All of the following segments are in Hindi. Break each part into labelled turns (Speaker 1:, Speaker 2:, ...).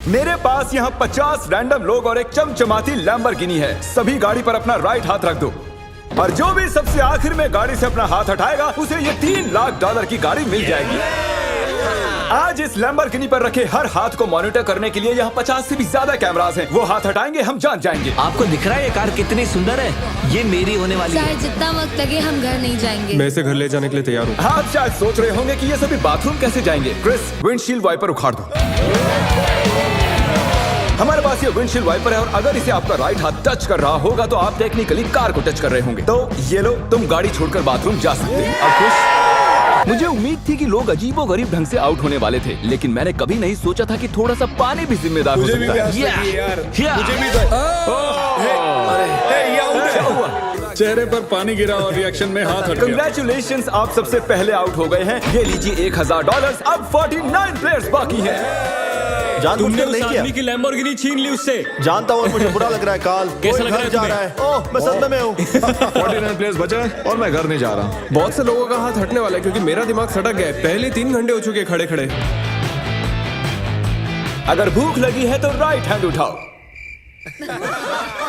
Speaker 1: मेरे पास यहाँ 50 रैंडम लोग और एक चमचमाती लैम्बोर्गिनी है। सभी गाड़ी पर अपना राइट हाथ रख दो और जो भी सबसे आखिर में गाड़ी से अपना हाथ हटाएगा उसे ये $3 लाख की गाड़ी मिल जाएगी। आज इस लैम्बोर्गिनी पर रखे हर हाथ को मॉनिटर करने के लिए यहाँ 50 से भी ज्यादा कैमरास हैं। वो हाथ हटाएंगे हम जान जाएंगे।
Speaker 2: आपको दिख रहा है ये कार कितनी सुंदर है? ये मेरी होने वाली है।
Speaker 3: चाहे जितना वक्त लगे हम घर नहीं जाएंगे।
Speaker 4: मैं इसे घर ले जाने के लिए तैयार हूँ।
Speaker 1: आप शायद सोच रहे होंगे कि ये सभी बाथरूम कैसे जाएंगे। क्रिस, विंडशील्ड वाइपर उखाड़ दो। हमारे पास ये विंडशील्ड वाइपर है और अगर इसे आपका राइट हाथ टच कर रहा होगा तो आप टेक्निकली कार को टच कर रहे होंगे। तो ये लो, तुम गाड़ी छोड़कर बाथरूम जा सकते हैं। अब खुश? मुझे उम्मीद थी कि लोग अजीबोगरीब ढंग से आउट होने वाले थे, लेकिन मैंने कभी नहीं सोचा था कि थोड़ा सा पानी भी जिम्मेदार हो सकता है।
Speaker 5: चेहरे पर पानी गिरा और रिएक्शन में हाथ हट गया।
Speaker 1: कंग्रेचुलेशंस, आप सबसे पहले आउट हो गए हैं। ये लीजिए $1000। अब 49 प्लेयर्स बाकी हैं।
Speaker 6: तुमने उस
Speaker 5: नहीं
Speaker 6: आदमी
Speaker 5: की लैम्बोर्गिनी छीन ली उससे।
Speaker 6: जानता हूँ, मुझे बुरा लग रहा है। काल
Speaker 5: कैसा लग रहा है
Speaker 6: जा रहा है। ओह, मैं सदमे में हूँ।
Speaker 4: 49 प्लेयर्स बचे हैं और मैं घर नहीं जा रहा। बहुत से लोगों का हाथ हटने वाला है क्योंकि मेरा दिमाग सटक गया है। पहले 3 घंटे हो चुके खड़े खड़े।
Speaker 1: अगर भूख लगी है तो राइट हैंड उठाओ।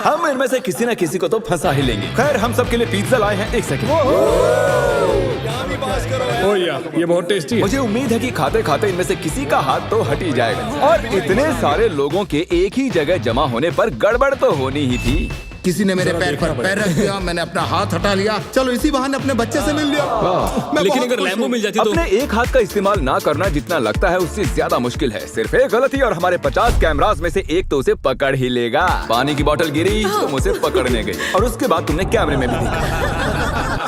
Speaker 1: हम इनमें से किसी न किसी को तो फंसा ही लेंगे। खैर, हम सबके लिए पिज्जा लाए हैं। 1 सेकंड।
Speaker 5: ओ या, ये बहुत टेस्टी है।
Speaker 1: मुझे उम्मीद है कि खाते खाते इनमें से किसी का हाथ तो हट ही जाएगा। और इतने सारे लोगों के एक ही जगह जमा होने पर गड़बड़ तो होनी ही थी।
Speaker 7: किसी ने मेरे पैर पर पैर रख दिया, मैंने अपना हाथ हटा लिया। चलो इसी बहाने अपने बच्चे से मिल लिया।
Speaker 5: लेकिन अगर लैम्बो मिल जाती तो
Speaker 1: अपने एक हाथ का इस्तेमाल ना करना जितना लगता है उससे ज्यादा मुश्किल है। सिर्फ एक गलती और हमारे 50 कैमरास में से एक तो उसे पकड़ ही लेगा। पानी की बोतल गिरी, तुम उसे पकड़ने गई और उसके बाद तुमने कैमरे में भी देखा।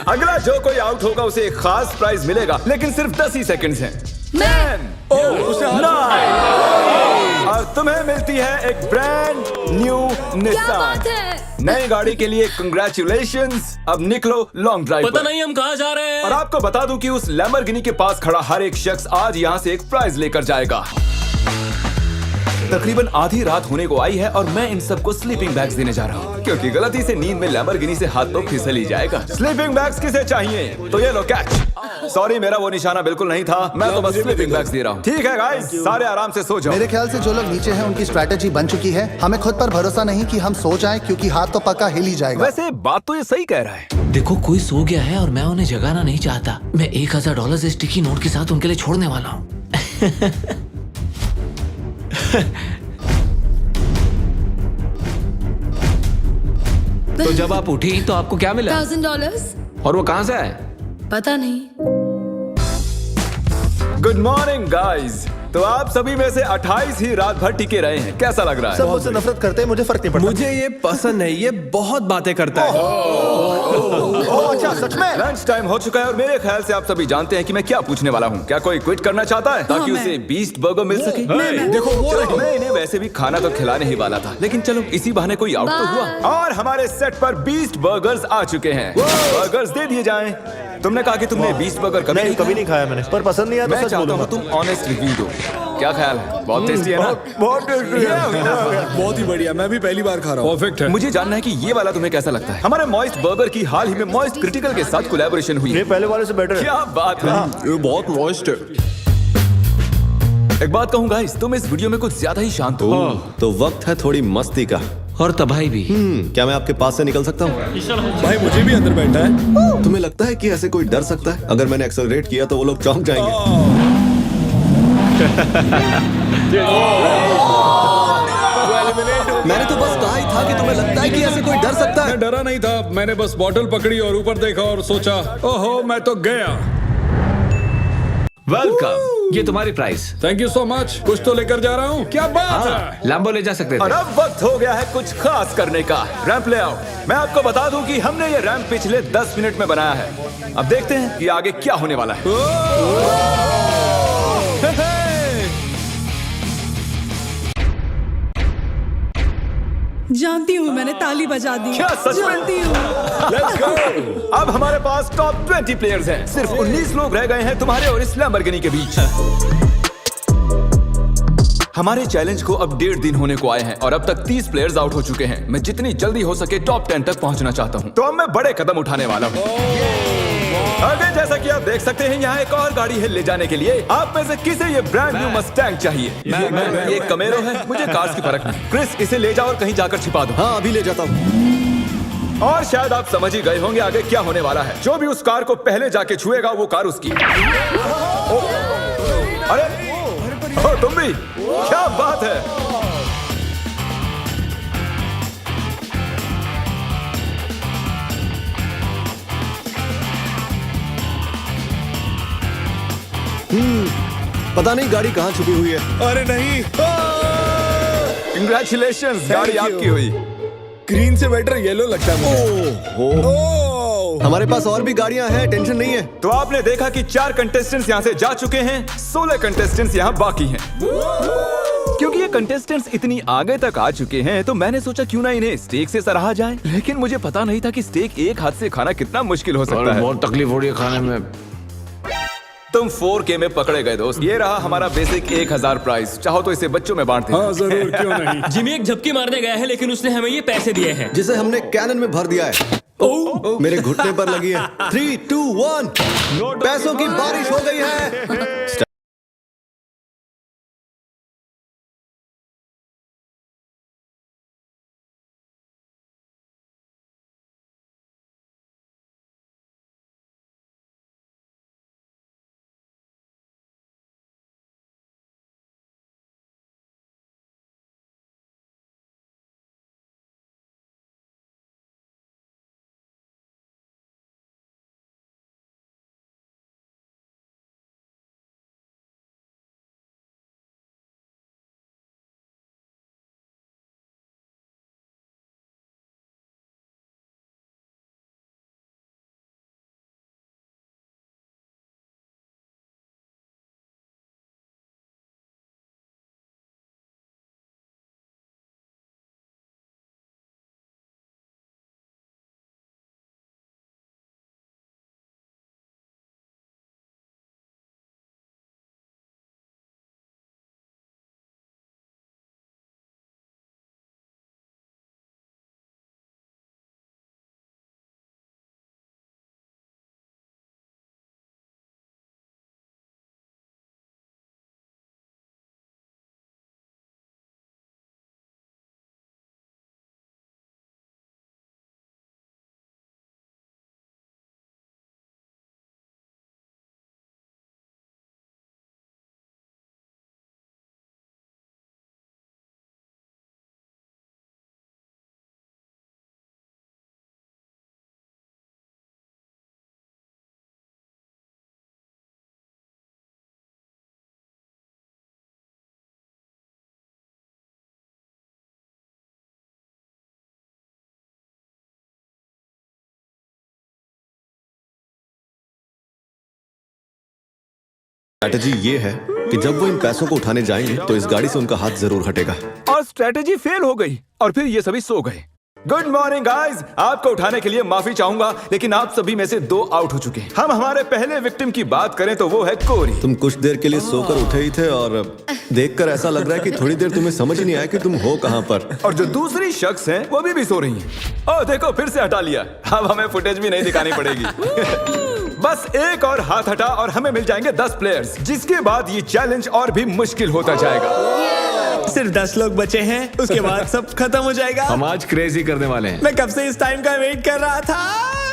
Speaker 1: अगला जो कोई आउट होगा उसे एक खास प्राइज मिलेगा, लेकिन सिर्फ 10 ही सेकंड्स हैं। 10, 9 और तुम्हें मिलती है एक ब्रांड न्यू निसान। नई गाड़ी के लिए कंग्रेचुलेशंस। अब निकलो लॉन्ग ड्राइव
Speaker 5: पता
Speaker 1: पर।
Speaker 5: नहीं हम कहाँ जा रहे हैं।
Speaker 1: और आपको बता दूं कि उस लैम्बोर्गिनी के पास खड़ा हर एक शख्स आज यहाँ से एक प्राइज लेकर जाएगा। तकरीबन आधी रात होने को आई है और मैं इन सबको स्लीपिंग बैग्स देने जा रहा हूँ, क्योंकि गलती से नींद में लैम्बोर्गिनी से हाथ तो फिसल ही जाएगा। स्लीपिंग बैग्स किसे चाहिए? तो ये लो कैच। सॉरी, मेरा वो निशाना बिल्कुल नहीं था। मैं तो बस स्लीपिंग बैग्स दे रहा हूँ। ठीक है गाइस, सारे आराम से सो जाओ।
Speaker 8: मेरे ख्याल से जो लोग नीचे हैं उनकी स्ट्रैटेजी बन चुकी है। हमें खुद पर भरोसा नहीं कि हम सो जाएं, क्योंकि हाथ तो पक्का हिल ही जाएगा।
Speaker 1: वैसे बात तो ये सही कह रहा है।
Speaker 2: देखो, कोई सो गया है और मैं उन्हें जगाना नहीं चाहता। मैं $1000 स्टिकी नोट के साथ उनके लिए छोड़ने वाला हूँ। तो जब आप उठी तो आपको क्या मिला?
Speaker 3: $1000।
Speaker 2: और वो कहाँ से आए?
Speaker 3: पता नहीं।
Speaker 1: Good morning guys. तो आप सभी में से 28 ही रात भर टिके रहे हैं। कैसा लग रहा है?
Speaker 6: सब मुझसे नफरत करते हैं, मुझे फर्क नहीं पड़ता।
Speaker 4: मुझे ये पसंद है। ये बहुत बातें करता है।
Speaker 6: ओह, अच्छा, सच में?
Speaker 1: लंच टाइम हो चुका है और मेरे ख्याल से आप सभी जानते हैं कि मैं क्या पूछने वाला हूँ। क्या कोई क्विट करना चाहता है ताकि उसे बीस्ट बर्गर मिल सके? देखो, मैं इन्हें वैसे भी खाना तो खिलाने ही वाला था, लेकिन चलो इसी बहाने कोई आउट तो हुआ। और हमारे सेट पर बीस्ट बर्गर्स आ चुके हैं। बर्गर्स दे दिए जाएं। तुमने कहा कि तुमने बीस्ट बर्गर कभी
Speaker 6: नहीं खाया मैंने, पर पसंद नहीं आया तो
Speaker 1: मैं
Speaker 6: सच
Speaker 1: चाहता हूँ
Speaker 6: बोलूंगा।
Speaker 1: तुम ऑनेस्ट रिव्यू दो। क्या ख्याल है? बहुत टेस्टी है ना?
Speaker 6: बहुत टेस्टी है।
Speaker 5: बहुत ही बढ़िया, मैं भी पहली बार खा रहा हूँ। परफेक्ट है।
Speaker 1: मुझे जानना है कि ये वाला तुम्हें कैसा लगता है। हमारे मॉइस्ट बर्गर की हाल ही में मॉइस्ट क्रिटिकल के साथ कोलैबोरेशन हुई
Speaker 6: ये
Speaker 1: है।
Speaker 6: पहले वाले से बेटर है।
Speaker 1: क्या बात है।
Speaker 4: ये बहुत मॉइस्ट है।
Speaker 1: एक बात कहूँ गाइस, तुम इस वीडियो में कुछ ज्यादा ही शांत हो।
Speaker 9: तो वक्त है थोड़ी मस्ती का।
Speaker 2: और तबाही भी।
Speaker 9: क्या मैं आपके पास से निकल सकता हूँ?
Speaker 5: भाई मुझे भी अंदर बैठा है।
Speaker 9: तुम्हें लगता है कि ऐसे कोई डर सकता है? अगर मैंने एक्सेलरेट किया तो वो लोग चौंक जाएंगे।
Speaker 4: मैंने तो बस कहा ही था कि तुम्हें लगता है कि ऐसे कोई डर सकता है।
Speaker 5: मैं डरा नहीं था, मैंने बस बॉटल पकड़ी और ऊपर देखा और सोचा, ओहो मैं तो गया।
Speaker 2: वेलकम, ये तुम्हारी price.
Speaker 5: Thank you so much. कुछ तो लेकर जा रहा हूँ। क्या बात है।
Speaker 2: लैम्बो ले जा सकते
Speaker 1: और
Speaker 2: थे।
Speaker 1: अब वक्त हो गया है कुछ खास करने का। रैंप ले आओ। मैं आपको बता दूं कि हमने ये रैंप पिछले 10 मिनट में बनाया है। अब देखते हैं कि आगे क्या होने वाला है।
Speaker 10: जानती हूँ, मैंने ताली बजा दी।
Speaker 1: क्या सच में?
Speaker 10: जानती हूँ।
Speaker 1: Let's go! अब हमारे पास टॉप 20 प्लेयर्स हैं। सिर्फ 19 लोग रह गए हैं तुम्हारे और इस लैम्बोर्गिनी के बीच। हमारे चैलेंज को अब 1.5 दिन होने को आए हैं और अब तक 30 प्लेयर्स आउट हो चुके हैं। मैं जितनी जल्दी हो सके टॉप 10 तक पहुंचना चाहता हूं। तो अब मैं बड़े कदम उठाने वाला हूं। आगे जैसा कि आप देख सकते हैं यहाँ एक और गाड़ी है ले जाने के लिए। आप में से किसे ये ब्रांड न्यू मस्टैंग चाहिए? ये कमेरो है, मुझे कार्स की फर्क नहीं। क्रिस, इसे ले जाओ और कहीं जाकर छिपा दो।
Speaker 9: हाँ अभी ले जाता हूँ।
Speaker 1: और शायद आप समझ ही गए होंगे आगे क्या होने वाला है। जो भी उस कार को पहले जाके छुएगा वो कार उसकी। अरे तुम भी, क्या बात है।
Speaker 9: पता नहीं गाड़ी कहाँ छुपी हुई है।
Speaker 6: अरे नहीं,
Speaker 1: कंग्रेचुलेशंस, गाड़ी आपकी हुई।
Speaker 6: ग्रीन से बेटर येलो लगता है मुझे।
Speaker 9: हमारे पास और भी गाड़ियां हैं, टेंशन नहीं है।
Speaker 1: तो आपने देखा कि 4 कंटेस्टेंट्स यहाँ से जा चुके हैं, 16 कंटेस्टेंट्स यहाँ बाकी हैं। क्योंकि ये कंटेस्टेंट्स इतनी आगे तक आ चुके हैं तो मैंने सोचा क्यों ना इन्हें स्टेक से सराहा जाए। लेकिन मुझे पता नहीं था कि स्टेक एक हाथ से खाना कितना मुश्किल हो सकता है।
Speaker 2: बहुत तकलीफ हो रही है खाने में।
Speaker 1: तुम 4K में पकड़े गए दोस्त। ये रहा हमारा बेसिक 1000 प्राइस। चाहो तो इसे बच्चों में बांट दें।
Speaker 5: हाँ जरूर, क्यों नहीं।
Speaker 11: जिमी एक झपकी मारने गया है लेकिन उसने हमें ये पैसे दिए हैं
Speaker 9: जिसे हमने कैनन में भर दिया है। मेरे घुटने पर लगी है। 3, 2, 1 पैसों की बारिश हो गई है। स्ट्रैटेजी ये है कि जब वो इन पैसों को उठाने जाएंगे तो इस गाड़ी से उनका हाथ जरूर हटेगा।
Speaker 1: और स्ट्रेटेजी फेल हो गई और फिर ये सभी सो गए। गुड मॉर्निंग गाइस, आपको उठाने के लिए माफी चाहूंगा लेकिन आप सभी में से 2 आउट हो चुके हैं। हम हमारे पहले विक्टिम की बात करें तो वो है कोरी।
Speaker 9: तुम कुछ देर के लिए सोकर उठे ही थे और देखकर ऐसा लग रहा है कि थोड़ी देर तुम्हें समझ ही नहीं आया कि तुम हो कहां पर।
Speaker 1: और जो दूसरी शख्स हैं वो भी सो रही हैं। ओह देखो, फिर से हटा लिया। अब हमें फुटेज भी नहीं दिखानी पड़ेगी। बस एक और हाथ हटा और हमें मिल जाएंगे 10 प्लेयर्स, जिसके बाद ये चैलेंज और भी मुश्किल होता जाएगा।
Speaker 11: सिर्फ 10 लोग बचे हैं, उसके बाद सब खत्म हो जाएगा।
Speaker 2: हम आज क्रेजी करने वाले हैं।
Speaker 11: मैं कब से इस टाइम का वेट कर रहा था।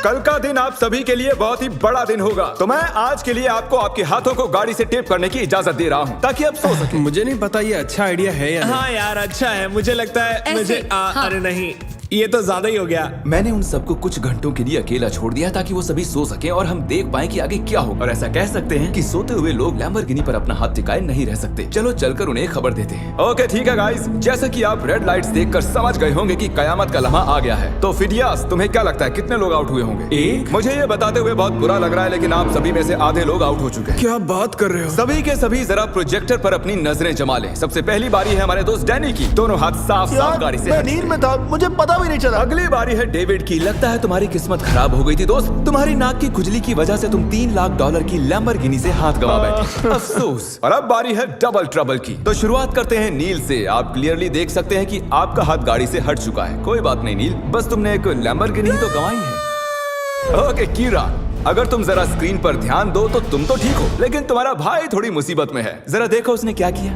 Speaker 1: कल का दिन आप सभी के लिए बहुत ही बड़ा दिन होगा, तो मैं आज के लिए आपको आपके हाथों को गाड़ी से टेप करने की इजाजत दे रहा हूँ ताकि आप सो सकें।
Speaker 4: मुझे नहीं पता ये अच्छा आइडिया है या नहीं।
Speaker 11: हाँ यार अच्छा है, मुझे लगता है
Speaker 3: ऐसे,
Speaker 11: मुझे
Speaker 3: हाँ।
Speaker 11: अरे नहीं, ये तो ज्यादा ही हो गया।
Speaker 1: मैंने उन सबको कुछ घंटों के लिए अकेला छोड़ दिया ताकि वो सभी सो सकें और हम देख पाएं कि आगे क्या हो। और ऐसा कह सकते हैं कि सोते हुए लोग लैम्बोर्गिनी पर अपना हाथ टिकाए नहीं रह सकते। चलो चलकर उन्हें खबर देते हैं। ओके ठीक है गाइस, जैसा कि आप रेड लाइट्स देखकर समझ गए होंगे कि कयामत का लम्हा आ गया है। तो फिडियास, तुम्हें क्या लगता है कितने लोग आउट हुए होंगे?
Speaker 4: एक।
Speaker 1: मुझे ये बताते हुए बहुत बुरा लग रहा है लेकिन आप सभी में से आधे लोग आउट हो चुके हैं।
Speaker 4: क्या बात कर रहे हो?
Speaker 1: सभी के सभी जरा प्रोजेक्टर पर अपनी नजरें जमा लें। सबसे पहली बारी है हमारे दोस्त डैनी की। दोनों हाथ साफ साफ गाड़ी से
Speaker 6: मैं नींद में था, मुझे पता भी नहीं चला।
Speaker 1: अगली बारी है डेविड की। लगता है तुम्हारी किस्मत खराब हो गई थी दोस्त। तुम्हारी नाक की खुजली की वजह से तुम $3 लाख की लैम्बोर्गिनी से हाथ गंवा बैठे। अफसोस। और अब बारी है डबल ट्रबल की। तो शुरुआत करते हैं नील से। आप क्लियरली देख सकते हैं कि आपका हाथ गाड़ी से हट चुका है। कोई बात नहीं नील, बस तुमने एक लैम्बोर्गिनी तो गंवाई है। ओके कीरा, अगर तुम जरा स्क्रीन पर ध्यान दो तो तुम तो ठीक हो, लेकिन तुम्हारा भाई थोड़ी मुसीबत में है। जरा देखो उसने क्या किया।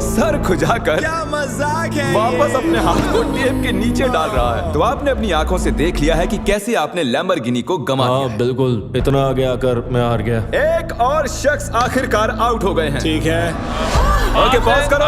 Speaker 1: सर खुजाकर
Speaker 11: क्या मजाक है
Speaker 1: वापस अपने हाथ को टेप के नीचे डाल रहा है। तो आपने अपनी आंखों से देख लिया है कि कैसे आपने लैम्बोर्गिनी को गंवा दिया है।
Speaker 4: बिल्कुल, इतना आगे आकर मैं हार गया।
Speaker 1: एक और शख्स आखिरकार आउट हो गए हैं।
Speaker 11: ठीक है।
Speaker 1: ओके, पॉज करो।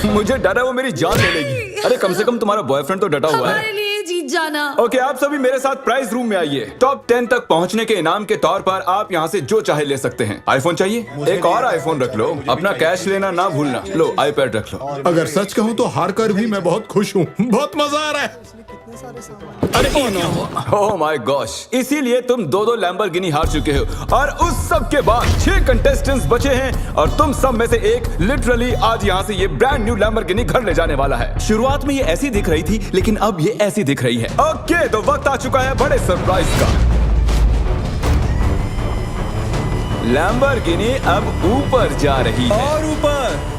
Speaker 1: मुझे डर है वो मेरी जान ले लेगी। अरे कम से कम तुम्हारा बॉयफ्रेंड तो डटा हुआ है।
Speaker 3: हमारे लिए जीत जाना।
Speaker 1: ओके, आप सभी मेरे साथ प्राइज रूम में आइए। टॉप 10 तक पहुंचने के इनाम के तौर पर आप यहाँ से जो चाहे ले सकते हैं। आईफोन चाहिए? एक और आईफोन रख लो। अपना कैश लेना ना भूलना। लो आईपैड रख लो।
Speaker 7: अगर सच कहूँ तो हार कर भी मैं बहुत खुश हूँ। बहुत मजा आ रहा है।
Speaker 1: ओह माय गॉश, इसीलिए तुम दो लैम्बोर्गिनी हार चुके हो और उस सब के बाद 6 कंटेस्टेंट्स बचे हैं और तुम सब में से एक लिटरली आज यहाँ से ये ब्रांड न्यू लैम्बोर्गिनी घर ले जाने वाला है। शुरुआत में ये ऐसी दिख रही थी, लेकिन अब ये ऐसी दिख रही है। ओके, तो वक्त आ चुका है बड़े सरप्राइज का। लैम्बोर्गिनी अब ऊपर जा रही है।
Speaker 11: और ऊपर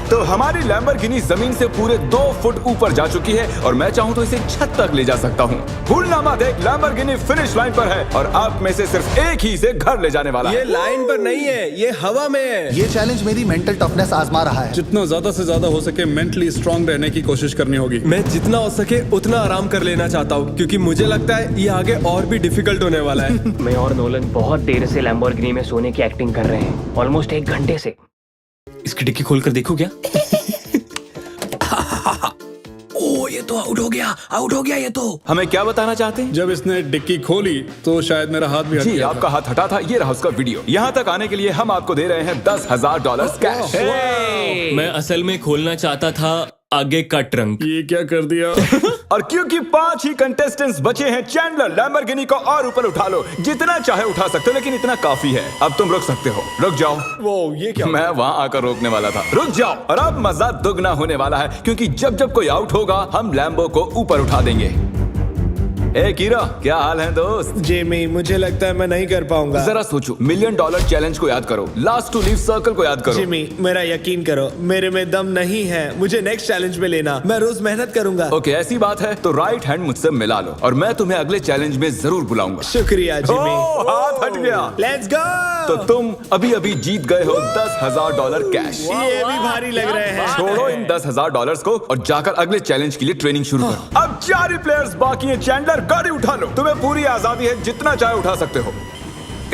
Speaker 1: तो हमारी लैम्बोर्गिनी जमीन से पूरे 2 फुट ऊपर जा चुकी है और मैं चाहूं तो इसे छत तक ले जा सकता हूं। भूलना मत, एक लैम्बोर्गिनी फिनिश लाइन पर है और आप में से सिर्फ एक ही इसे घर ले जाने वाला है।
Speaker 4: ये लाइन पर नहीं है, ये हवा में है।
Speaker 8: ये चैलेंज मेरी मेंटल टफनेस आजमा रहा है।
Speaker 5: जितना ज्यादा से ज्यादा हो सके मेंटली स्ट्रांग रहने की कोशिश करनी होगी।
Speaker 4: मैं जितना हो सके उतना आराम कर लेना चाहता हूँ, क्योंकि मुझे लगता है ये आगे और भी डिफिकल्ट होने वाला है।
Speaker 12: मैं और नोलन बहुत देर से लैम्बोर्गिनी में सोने की एक्टिंग कर रहे हैं, ऑलमोस्ट 1 घंटे से।
Speaker 11: इसकी डिक्की खोल कर देखो क्या?
Speaker 2: ओ, ये तो आउट हो गया ये तो।
Speaker 1: हमें क्या बताना चाहते हैं?
Speaker 5: जब इसने डिक्की खोली तो शायद मेरा हाथ भी हट
Speaker 1: जी,
Speaker 5: गया
Speaker 1: आपका हाथ हटा था। ये रहा उसका वीडियो। यहाँ तक आने के लिए हम आपको दे रहे हैं $10,000 कैश।
Speaker 11: मैं असल में खोलना चाहता था आगे का ट्रंक।
Speaker 5: ये क्या कर दिया?
Speaker 1: और क्योंकि 5 ही कंटेस्टेंट्स बचे हैं, चैंडलर लैम्बोर्गिनी को और ऊपर उठा लो। जितना चाहे उठा सकते हो, लेकिन इतना काफी है। अब तुम रुक सकते हो। रुक जाओ।
Speaker 11: वो ये क्या?
Speaker 1: मैं वहां आकर रोकने वाला था। रुक जाओ। और अब मजा दुगना होने वाला है, क्योंकि जब जब कोई आउट होगा हम लैम्बो को ऊपर उठा देंगे। ए कीरा, क्या हाल है दोस्त?
Speaker 11: जेमी, मुझे लगता है मैं नहीं कर पाऊंगा।
Speaker 1: जरा सोचो, $1 मिलियन चैलेंज को याद करो, लास्ट टू लीव सर्कल को याद करो।
Speaker 11: जिमी, मेरा यकीन करो, मेरे में दम नहीं है। मुझे नेक्स्ट चैलेंज में लेना। मैं रोज मेहनत करूंगा।
Speaker 1: ओके, ऐसी बात है तो राइट हैंड मुझसे मिला लो और मैं तुम्हें अगले चैलेंज में जरूर बुलाऊंगा।
Speaker 11: शुक्रिया जिमी।
Speaker 1: ओह, हाथ हट गया।
Speaker 11: Let's go.
Speaker 1: तो तुम अभी अभी जीत गए हो $10,000 कैश।
Speaker 11: ये भी भारी लग रहे हैं।
Speaker 1: छोड़ो इन $10,000 को और जाकर अगले चैलेंज के लिए ट्रेनिंग शुरू करो। अब 4 ही प्लेयर्स बाकी हैं। चैंडलर, गाड़ी उठा लो। तुम्हें पूरी आजादी है, जितना चाहे उठा सकते हो।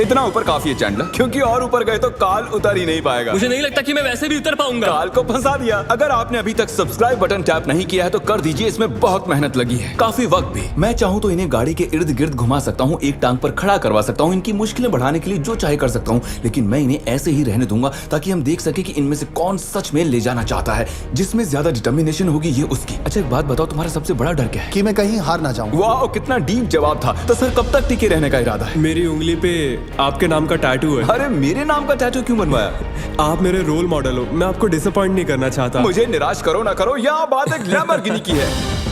Speaker 1: इतना ऊपर काफी है चैंडलर, क्योंकि और ऊपर गए तो काल उतर ही नहीं पाएगा।
Speaker 11: मुझे नहीं लगता कि मैं वैसे भी उतर पाऊंगा।
Speaker 1: काल को फंसा दिया। अगर आपने अभी तक सब्सक्राइब बटन टैप नहीं किया है तो कर दीजिए, इसमें बहुत मेहनत लगी है, काफी वक्त भी। मैं चाहूँ तो इन्हें गाड़ी के इर्द गिर्द घुमा सकता हूँ, एक टांग पर खड़ा करवा सकता हूँ, इनकी मुश्किलें बढ़ाने के लिए जो चाहे कर सकता हूँ, लेकिन मैं इन्हें ऐसे ही रहने दूंगा ताकि हम देख सके कि इनमें से कौन सच में ले जाना चाहता है। जिसमें ज्यादा डिटर्मिनेशन होगी ये उसकी। अच्छा, एक बात बताओ, तुम्हारा सबसे बड़ा डर क्या है?
Speaker 8: कि मैं कहीं हार ना जाऊं।
Speaker 1: वाह, कितना डीप जवाब था। तो सर, कब तक टिके रहने का इरादा है?
Speaker 4: मेरी उंगली पे आपके नाम का टैटू है।
Speaker 1: अरे, मेरे नाम का टैटू क्यों बनवाया?
Speaker 4: आप मेरे रोल मॉडल हो, मैं आपको डिसअपॉइंट नहीं करना चाहता।
Speaker 1: मुझे निराश करो ना करो, यह बात एक लैम्बोर्गिनी की है।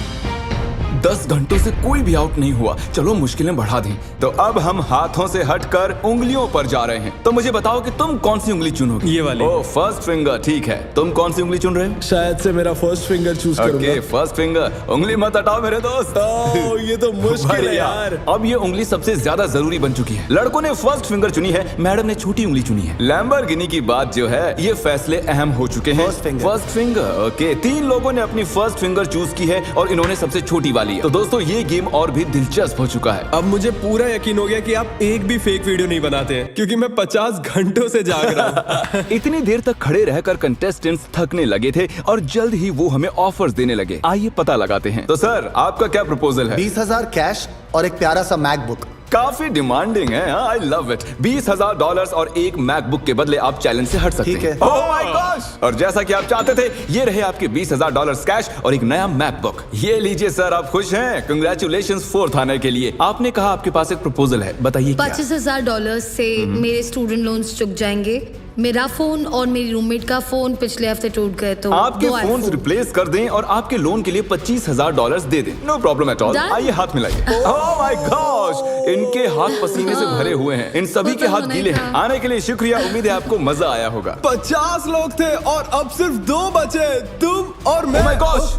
Speaker 1: 10 घंटों से कोई भी आउट नहीं हुआ। चलो मुश्किलें बढ़ा दें। तो अब हम हाथों से हटकर उंगलियों पर जा रहे हैं। तो मुझे बताओ कि तुम कौन सी उंगली चुनोगे?
Speaker 4: ये वाली।
Speaker 1: ओह, फर्स्ट फिंगर। ठीक है, तुम कौन सी उंगली चुन रहे हो?
Speaker 11: शायद से मेरा फर्स्ट फिंगर चूज करूंगा।
Speaker 1: Okay, first finger. उंगली मत हटाओ मेरे दोस्त।
Speaker 11: ओह, ये तो मुश्किल है
Speaker 1: बढ़िया।
Speaker 11: यार।
Speaker 1: अब ये उंगली सबसे ज्यादा जरूरी बन चुकी है। लड़कों ने फर्स्ट फिंगर चुनी है, मैडम ने छोटी उंगली चुनी है। लैम्बोर्गिनी की बात जो है, ये फैसले अहम हो चुके हैं। First finger. ओके, 3 लोगों ने अपनी फर्स्ट फिंगर चूज की है और इन्होंने सबसे छोटी वाली है। तो दोस्तों, ये गेम और भी दिलचस्प हो चुका है।
Speaker 4: अब मुझे पूरा यकीन हो गया कि आप एक भी फेक वीडियो नहीं बनाते हैं, क्योंकि मैं 50 घंटों से जाग रहा हूँ।
Speaker 1: इतनी देर तक खड़े रहकर कंटेस्टेंट्स थकने लगे थे और जल्द ही वो हमें ऑफर्स देने लगे। आइए पता लगाते हैं। तो सर, आपका क्या प्रपोजल है?
Speaker 8: 20,000 कैश और एक प्यारा सा मैकबुक।
Speaker 1: काफी डिमांडिंग है। I love it. $20,000 और एक मैकबुक के बदले आप चैलेंज से हट सकते हैं।
Speaker 8: ठीक है।
Speaker 1: Oh my gosh! और जैसा कि आप चाहते थे, ये रहे आपके $20,000 कैश और एक नया मैकबुक। ये लीजिए सर, आप खुश हैं? कंग्रेचुलेशंस 4th आने के लिए। आपने कहा आपके पास एक प्रपोजल है, बताइए क्या?
Speaker 3: $25,000 से मेरे स्टूडेंट लोन्स चुक जाएंगे। मेरा फोन और मेरी रूममेट का फोन पिछले हफ्ते टूट गए, तो
Speaker 1: आपके
Speaker 3: 2
Speaker 1: फोन
Speaker 3: iPhone।
Speaker 1: रिप्लेस कर दें और आपके लोन के लिए $25,000 दे दें। No problem at all.
Speaker 3: Done?
Speaker 1: आइए हाथ मिलाइए। Oh my gosh! इनके हाथ पसीने से भरे हुए हैं। इन सभी
Speaker 3: वो
Speaker 1: के
Speaker 3: तो
Speaker 1: हाथ
Speaker 3: होना ही
Speaker 1: गीले
Speaker 3: था।
Speaker 1: हैं। आने के लिए शुक्रिया। उम्मीद है आपको मजा आया होगा।
Speaker 4: 50 लोग थे और अब सिर्फ 2 बचे, तुम और मैं।
Speaker 1: Oh my gosh!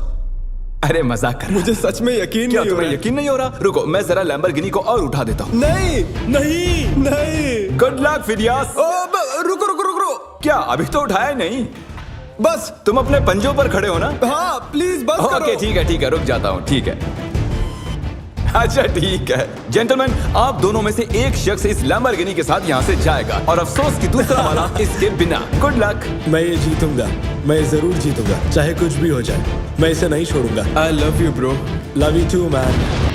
Speaker 1: अरे मजाक कर रहा।
Speaker 6: मुझे सच में यकीन
Speaker 1: क्या
Speaker 6: नहीं हो
Speaker 1: तुम्हें
Speaker 6: रहा है।
Speaker 1: यकीन नहीं हो रहा? रुको मैं जरा लैम्बोर्गिनी को और उठा देता हूँ।
Speaker 6: नहीं नहीं नहीं।
Speaker 1: Good luck Phidias.
Speaker 6: रुको रुको रुको रुको।
Speaker 1: क्या अभी तो उठाया ही नहीं?
Speaker 6: बस
Speaker 1: तुम अपने पंजों पर खड़े हो ना?
Speaker 6: हाँ प्लीज बस करो।
Speaker 1: ओके ठीक है रुक जाता हूँ। ठीक है अच्छा ठीक है जेंटलमैन, आप दोनों में से एक शख्स इस लैम्बोर्गिनी के साथ यहाँ से जाएगा और अफसोस कि दूसरा वाला इसके बिना। Good luck.
Speaker 11: मैं ये जीतूंगा, मैं जरूर जीतूंगा, चाहे कुछ भी हो जाए। मैं इसे नहीं छोड़ूंगा।
Speaker 6: I love you bro.
Speaker 11: Love you too man.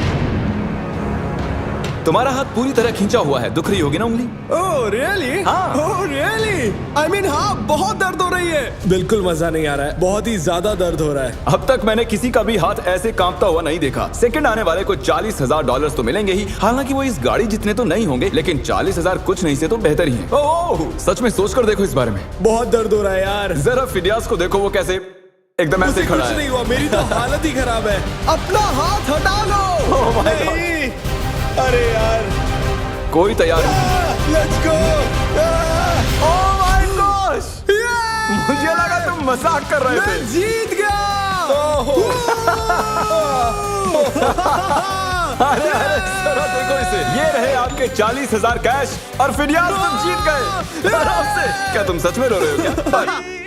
Speaker 1: तुम्हारा हाथ पूरी तरह खींचा हुआ है, दुख रही होगी ना उंगली?
Speaker 6: Oh really?
Speaker 1: हाँ।
Speaker 6: Oh really? आई मीन हाँ, बहुत दर्द हो रही है।
Speaker 11: बिल्कुल मजा नहीं आ रहा है, बहुत ही ज्यादा दर्द हो रहा है।
Speaker 1: अब तक मैंने किसी का भी हाथ ऐसे कांपता हुआ नहीं देखा। सेकंड आने वाले को $40,000 तो मिलेंगे ही, हालांकि वो इस गाड़ी जितने तो नहीं होंगे, लेकिन 40,000 कुछ नहीं से तो बेहतर ही है। ओह सच में सोच कर देखो इस बारे में।
Speaker 11: बहुत दर्द हो रहा है यार।
Speaker 1: जरा फिडियास को देखो, वो कैसे एकदम ऐसे खड़ा
Speaker 11: कुछ
Speaker 1: है।
Speaker 11: नहीं हुआ, मेरी तो हालत ही खराब है।
Speaker 6: अपना हाथ हटा लो।
Speaker 1: Oh my God।
Speaker 11: नहीं। अरे यार
Speaker 1: कोई तैयार नहीं।
Speaker 6: Let's go.
Speaker 1: Oh my gosh, मुझे लगा तुम मजाक कर रहे थे।
Speaker 6: मैं जीत गया।
Speaker 1: अरे जरा देखो इसे। ये रहे आपके 40,000 कैश और फिडियास तुम जीत गए आराम से। क्या तुम सच में रो रहे हो क्या?